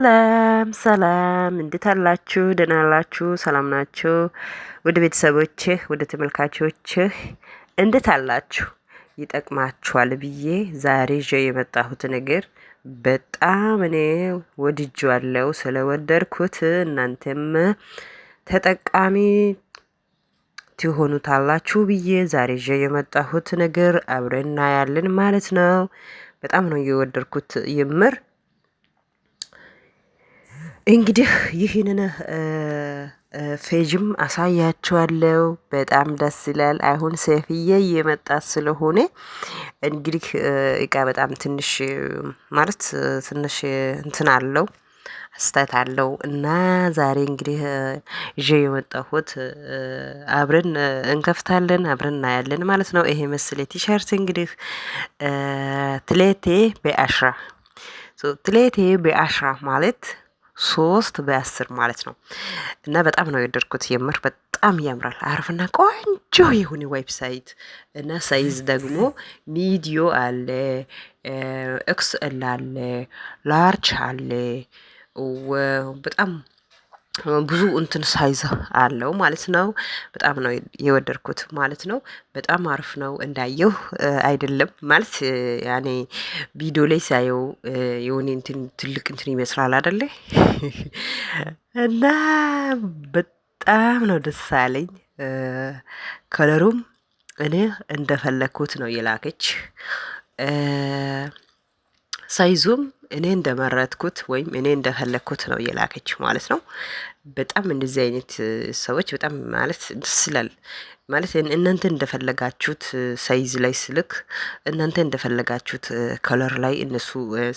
ሰላም ሰላም፣ እንዴት አላችሁ? ደህና አላችሁ? ሰላም ናችሁ? ወደ ቤተሰቦችህ ወደ ተመልካቾችህ እንዴት አላችሁ? ይጠቅማችኋል ብዬ ዛሬ ይዤ የመጣሁት ነገር በጣም እኔ ወድጄዋለሁ። ስለወደድኩት እናንተም ተጠቃሚ ትሆኑታላችሁ ብዬ ዛሬ ይዤ የመጣሁት ነገር አብረን እናያለን ማለት ነው። በጣም ነው የወደድኩት የምር እንግዲህ ይህንን ፌጅም አሳያችኋለሁ። በጣም ደስ ይላል። አሁን ሰፊዬ እየመጣ ስለሆነ እንግዲህ እቃ በጣም ትንሽ ማለት ትንሽ እንትን አለው አስተት አለው እና ዛሬ እንግዲህ ይዤ የመጣሁት አብረን እንከፍታለን አብረን እናያለን ማለት ነው። ይሄ ምስል ቲሸርት እንግዲህ ትሌቴ በአሽራ ትሌቴ በአሽራ ማለት 3 በ10 ማለት ነው። እና በጣም ነው የወደድኩት የምር በጣም ያምራል። አሪፍና ቆንጆ የሆነ ዌብሳይት እና ሳይዝ ደግሞ ሚዲዮ አለ፣ ኤክስኤል አለ፣ ላርጅ አለ። በጣም ብዙ እንትን ሳይዝ አለው ማለት ነው። በጣም ነው የወደድኩት ማለት ነው። በጣም አሪፍ ነው እንዳየው አይደለም ማለት ያኔ ቪዲዮ ላይ ሳየው የሆነ እንትን ትልቅ እንትን ይመስላል አይደለ? እና በጣም ነው ደስ አለኝ። ከለሩም እኔ እንደፈለኩት ነው የላከች። ሳይዙም እኔ እንደመረጥኩት ወይም እኔ እንደፈለግኩት ነው የላከች ማለት ነው። በጣም እንደዚህ አይነት ሰዎች በጣም ማለት ደስ ይላል ማለት እናንተ እንደፈለጋችሁት ሳይዝ ላይ ስልክ እናንተ እንደፈለጋችሁት ከለር ላይ እነሱ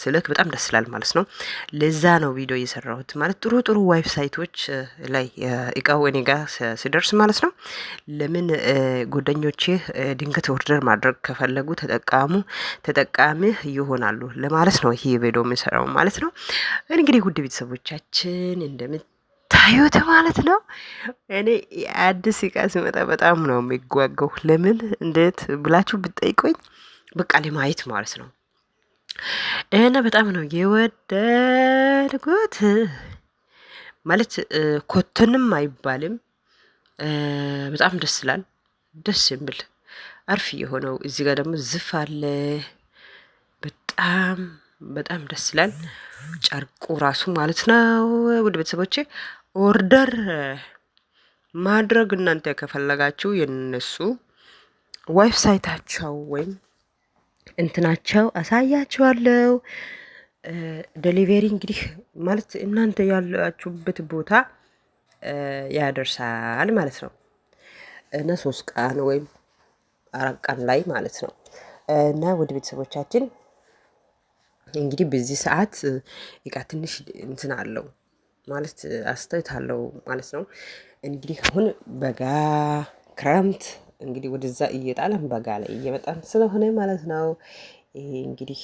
ስልክ በጣም ደስ ይላል ማለት ነው። ለዛ ነው ቪዲዮ እየሰራሁት ማለት ጥሩ ጥሩ ዌብሳይቶች ላይ እቃው እኔ ጋር ሲደርስ ማለት ነው። ለምን ጓደኞቼ ድንገት ኦርደር ማድረግ ከፈለጉ ተጠቃሚ ይሆናሉ ለማለት ነው ይሄ ቪዲዮ የምሰራው ማለት ነው። እንግዲህ ውድ ቤተሰቦቻችን ታዩት ማለት ነው። እኔ አዲስ እቃ ሲመጣ በጣም ነው የሚጓጓው። ለምን እንዴት ብላችሁ ብትጠይቁኝ በቃ ለማየት ማለት ነው። እና በጣም ነው የወደድኩት ማለት ኮተንም አይባልም። በጣም ደስ ይላል። ደስ የሚል አርፍ የሆነው እዚህ ጋር ደግሞ ዝፍ አለ። በጣም በጣም ደስ ይላል ጨርቁ ራሱ ማለት ነው። ውድ ቤተሰቦቼ ኦርደር ማድረግ እናንተ ከፈለጋችሁ የነሱ ዌብሳይታቸው ወይም እንትናቸው አሳያችኋለሁ። ዴሊቨሪ እንግዲህ ማለት እናንተ ያላችሁበት ቦታ ያደርሳል ማለት ነው እና 3 ቀን ወይም 4 ቀን ላይ ማለት ነው። እና ወደ ቤተሰቦቻችን እንግዲህ በዚህ ሰዓት እቃ ትንሽ እንትን አለው ማለት አስተያየት አለው ማለት ነው። እንግዲህ አሁን በጋ ክረምት እንግዲህ ወደዛ እየጣለን በጋ ላይ እየመጣን ስለሆነ ማለት ነው። ይሄ እንግዲህ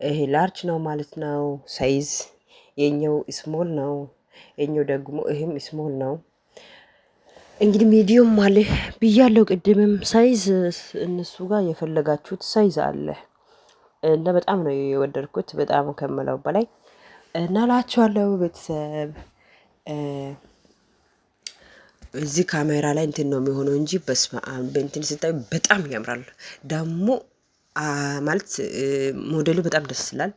ይሄ ላርጅ ነው ማለት ነው። ሳይዝ የኛው ስሞል ነው። የኛው ደግሞ ይሄም ስሞል ነው። እንግዲህ ሚዲዮም አለ ብያለሁ ቅድምም ሳይዝ እነሱ ጋር የፈለጋችሁት ሳይዝ አለ እና በጣም ነው የወደድኩት በጣም ከምለው በላይ እና ላችኋለሁ ቤተሰብ። እዚህ ካሜራ ላይ እንትን ነው የሚሆነው እንጂ በስመ አብ በእንትን ስታይ በጣም ያምራል። ደግሞ ማለት ሞዴሉ በጣም ደስ ይላል።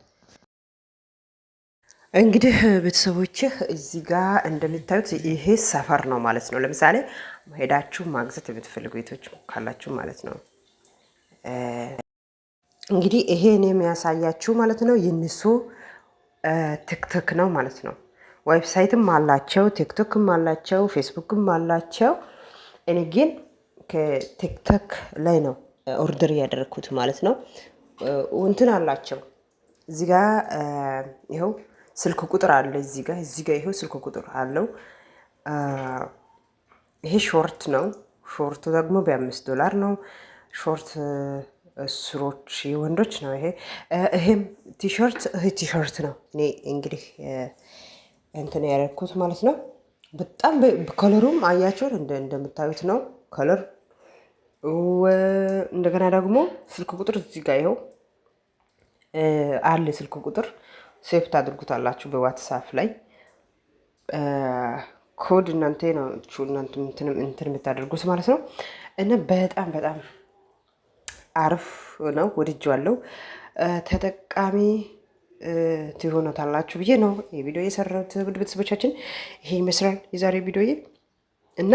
እንግዲህ ቤተሰቦችህ እዚህ ጋር እንደምታዩት ይሄ ሰፈር ነው ማለት ነው። ለምሳሌ ሄዳችሁ ማግዛት የምትፈልጉ ቤቶች ካላችሁ ማለት ነው። እንግዲህ ይሄ እኔ የሚያሳያችሁ ማለት ነው የነሱ ቲክቶክ ነው ማለት ነው። ዌብሳይትም አላቸው፣ ቲክቶክም አላቸው፣ ፌስቡክም አላቸው። እኔ ግን ከቲክቶክ ላይ ነው ኦርደር ያደረኩት ማለት ነው። እንትን አላቸው እዚህ ጋር ይኸው ስልክ ቁጥር አለ እዚህ ጋር ይኸው ስልክ ቁጥር አለው። ይሄ ሾርት ነው። ሾርቱ ደግሞ $5 ነው። ሾርት ስሮች የወንዶች ነው። ይሄም ቲሸርት ነው። እኔ እንግዲህ እንትን ያደረኩት ማለት ነው። በጣም ከለሩም አያቸው እንደምታዩት ነው ከለር። እንደገና ደግሞ ስልክ ቁጥር እዚህ ጋር ይኸው አለ ስልክ ቁጥር ሴፍ ታድርጉታላችሁ በዋትሳፕ ላይ ኮድ እናንተ ነው እንትን የምታደርጉት ማለት ነው። እና በጣም በጣም አሪፍ ነው፣ ወድጄዋለሁ። ተጠቃሚ ትሆኑታላችሁ ብዬ ነው የቪዲዮ የሰራሁት። ውድ ቤተሰቦቻችን ይሄ ይመስላል የዛሬ ቪዲዮ እና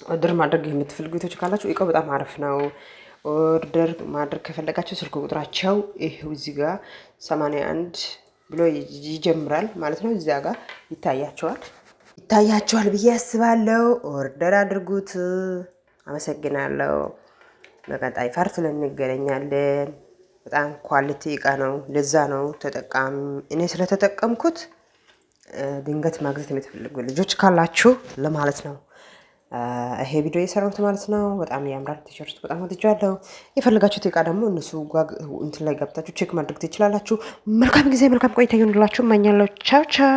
ኦርደር ማድረግ የምትፈልጉ ቤቶች ካላችሁ እቃው በጣም አሪፍ ነው። ኦርደር ማድረግ ከፈለጋችሁ ስልክ ቁጥራቸው ይሄው እዚህ ጋር 81 ብሎ ይጀምራል ማለት ነው። እዚያ ጋር ይታያቸዋል ብዬ አስባለሁ። ኦርደር አድርጉት። አመሰግናለሁ። በቀጣይ ፓርት ላይ እንገናኛለን። በጣም ኳሊቲ እቃ ነው። ለዛ ነው ተጠቃሚ እኔ ስለተጠቀምኩት ድንገት ማግኘት የምትፈልጉ ልጆች ካላችሁ ለማለት ነው ይሄ ቪዲዮ የሰራሁት ማለት ነው። በጣም ያምራል። ቲሸርት በጣም ወድጃለሁ። የፈለጋችሁት እቃ ደግሞ እነሱ እንትን ላይ ገብታችሁ ቼክ ማድረግ ትችላላችሁ። መልካም ጊዜ፣ መልካም ቆይታ ይሁንላችሁ እመኛለሁ። ቻው ቻው።